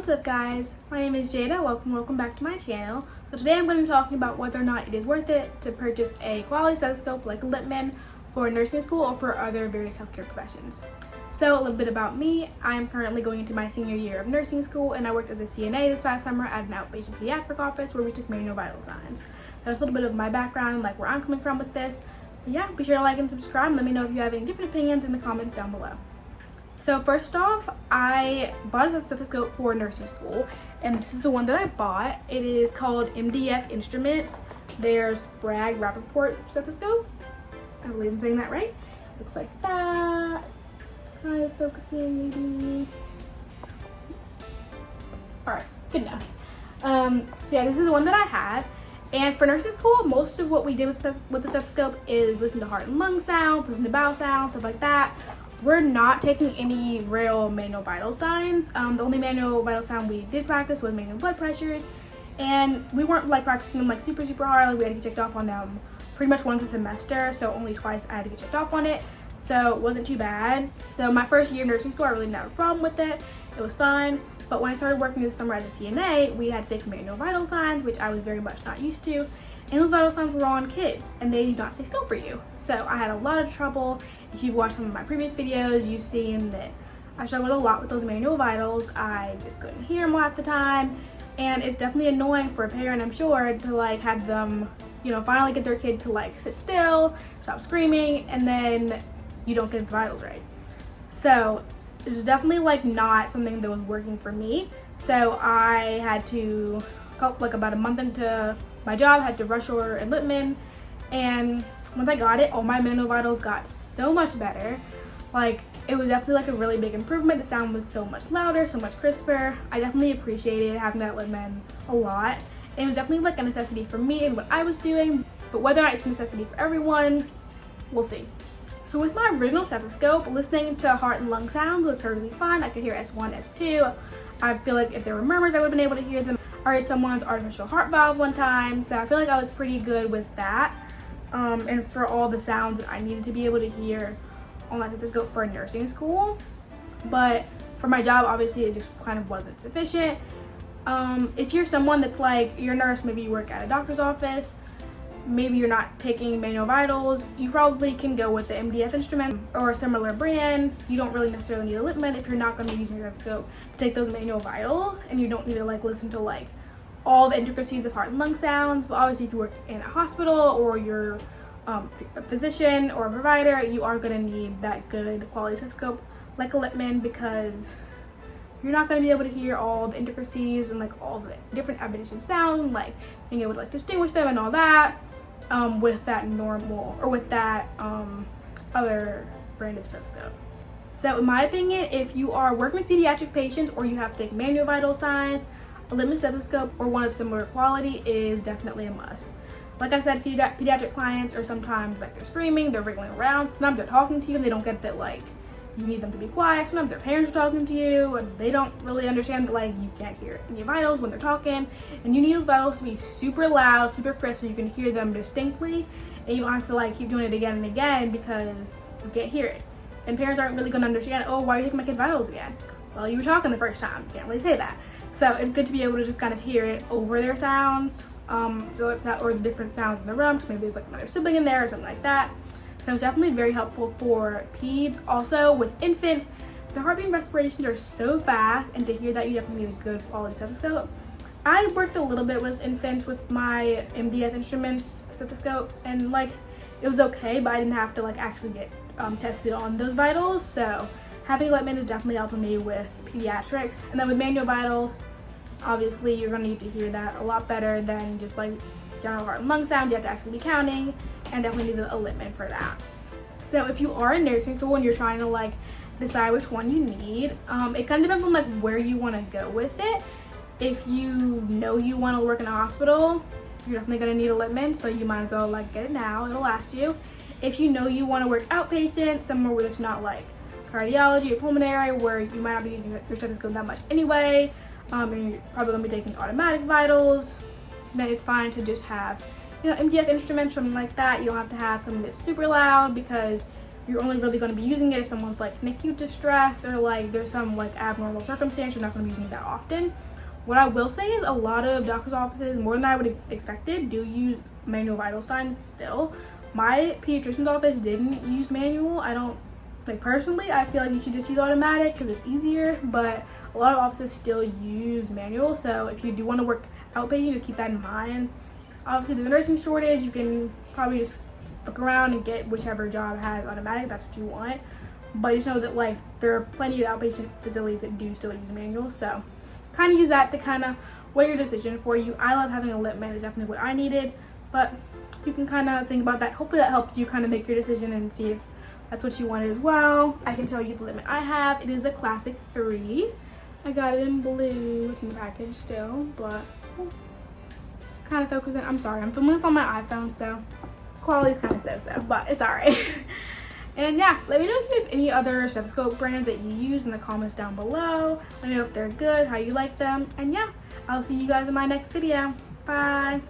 What's up guys, my name is Jada. Welcome back to my channel. So today I'm going to be talking about whether or not it is worth it to purchase a quality stethoscope like Littmann for nursing school or for other various healthcare professions. So a little bit about me. I am currently going into my senior year of nursing school and I worked as a CNA this past summer at an outpatient pediatric office where we took manual vital signs. That's a little bit of my background and like where I'm coming from with this. But yeah, be sure to like and subscribe and let me know if you have any different opinions in the comments down below. So first off, I bought a stethoscope for nursing school, and this is the one that I bought. It is called MDF Instruments. Their Sprague Rappaport stethoscope. I believe I'm saying that right. Looks like that. Kind of focusing maybe. Alright, good enough. So yeah, this is the one that I had. And for nursing school, most of what we did with the stethoscope is listen to heart and lung sounds, listen to bowel sounds, stuff like that. We're not taking any real manual vital signs. The only manual vital sound we did practice was manual blood pressures, and we weren't like practicing them like super hard. Like we had to get checked off on them pretty much once a semester, so only twice I had to get checked off on it. So it wasn't too bad. So my first year of nursing school, I really didn't have a problem with it. It was fine. But when I started working this summer as a CNA, we had to take manual vital signs, which I was very much not used to. And those vital signs were on kids, and they do not stay still for you. So I had a lot of trouble. If you've watched some of my previous videos, you've seen that I struggled a lot with those manual vitals. I just couldn't hear them half the time. And it's definitely annoying for a parent, I'm sure, to like have them, finally get their kid to like sit still, stop screaming, and then you don't get the vitals right. So it was definitely like not something that was working for me. So I had to, like about a month into my job, had to rush order at Littmann, and once I got it, all my manual vitals got so much better. Like, it was definitely like a really big improvement. The sound was so much louder, so much crisper. I definitely appreciated having that at Littmann a lot. It was definitely like a necessity for me and what I was doing, but whether or not it's a necessity for everyone, we'll see. So with my original stethoscope, listening to heart and lung sounds was perfectly fine. I could hear S1, S2. I feel like if there were murmurs, I would have been able to hear them. I heard someone's artificial heart valve one time, so I feel like I was pretty good with that. And for all the sounds that I needed to be able to hear on my stethoscope for nursing school. But for my job, obviously, it just kind of wasn't sufficient. If you're someone that's like, you're a nurse, maybe you work at a doctor's office, maybe you're not taking manual vitals, you probably can go with the MDF instrument or a similar brand. You don't really necessarily need a Littmann if you're not going to be using your stethoscope to take those manual vitals, and you don't need to like listen to like all the intricacies of heart and lung sounds. But obviously if you work in a hospital or you're a physician or a provider, you are going to need that good quality stethoscope like a Littmann, because you're not going to be able to hear all the intricacies and like all the different emission sound, like being able to like distinguish them and all that with that normal or with that other brand of stethoscope. So in my opinion, if you are working with pediatric patients or you have to take manual vital signs, a Littmann stethoscope or one of similar quality is definitely a must. Like I said, pediatric clients are sometimes like they're screaming, they're wriggling around, sometimes they're talking to you and they don't get that like you need them to be quiet. Sometimes their parents are talking to you and they don't really understand that like you can't hear any vitals when they're talking, and you need those vitals to be super loud, super crisp, so you can hear them distinctly, and you don't have to like keep doing it again and again because you can't hear it. And parents aren't really going to understand, oh, why are you taking my kid's vitals again? Well, you were talking the first time. You can't really say that. So it's good to be able to just kind of hear it over their sounds, or the different sounds in the room, because maybe there's like another sibling in there or something like that. So it's definitely very helpful for peds. Also with infants, the heartbeat and respirations are so fast, and to hear that, you definitely need a good quality stethoscope. I worked a little bit with infants with my MDF Instruments stethoscope, and like it was okay, but I didn't have to like actually get tested on those vitals. So having Littmann is definitely helping me with pediatrics. And then with manual vitals, obviously you're gonna need to hear that a lot better than just like general heart and lung sound. You have to actually be counting, and definitely need a Littmann for that. So if you are in nursing school and you're trying to like decide which one you need, it kind of depends on like where you want to go with it. If you know you want to work in a hospital, you're definitely going to need a Littmann, so you might as well like get it now, it'll last you. If you know you want to work outpatient, somewhere where it's not like cardiology or pulmonary, where you might not be using your stethoscope that much anyway, and you're probably going to be taking automatic vitals, then it's fine to just have MDF instruments, something like that. You don't have to have something that's super loud, because you're only really going to be using it if someone's like in acute distress or like there's some like abnormal circumstance. You're not going to be using it that often. What I will say is a lot of doctor's offices, more than I would have expected, do use manual vital signs still. My pediatrician's office didn't use manual. I don't, like personally, I feel like you should just use automatic because it's easier, but a lot of offices still use manual. So if you do want to work outpatient, just keep that in mind. Obviously, there's a nursing shortage. You can probably just look around and get whichever job has automatic. That's what you want. But just know that like there are plenty of outpatient facilities that do still use manual. So kind of use that to kind of weigh your decision for you. I love having a Littmann. It's definitely what I needed. But you can kind of think about that. Hopefully that helped you kind of make your decision and see if that's what you wanted as well. I can tell you the Littmann I have. It is a classic 3. I got it in blue. It's in the package still, but just kind of focusing. I'm sorry, I'm filming this on my iPhone, so quality's kind of so-so, but it's alright. And yeah, let me know if you have any other stethoscope brands that you use in the comments down below. Let me know if they're good, how you like them, and yeah, I'll see you guys in my next video. Bye.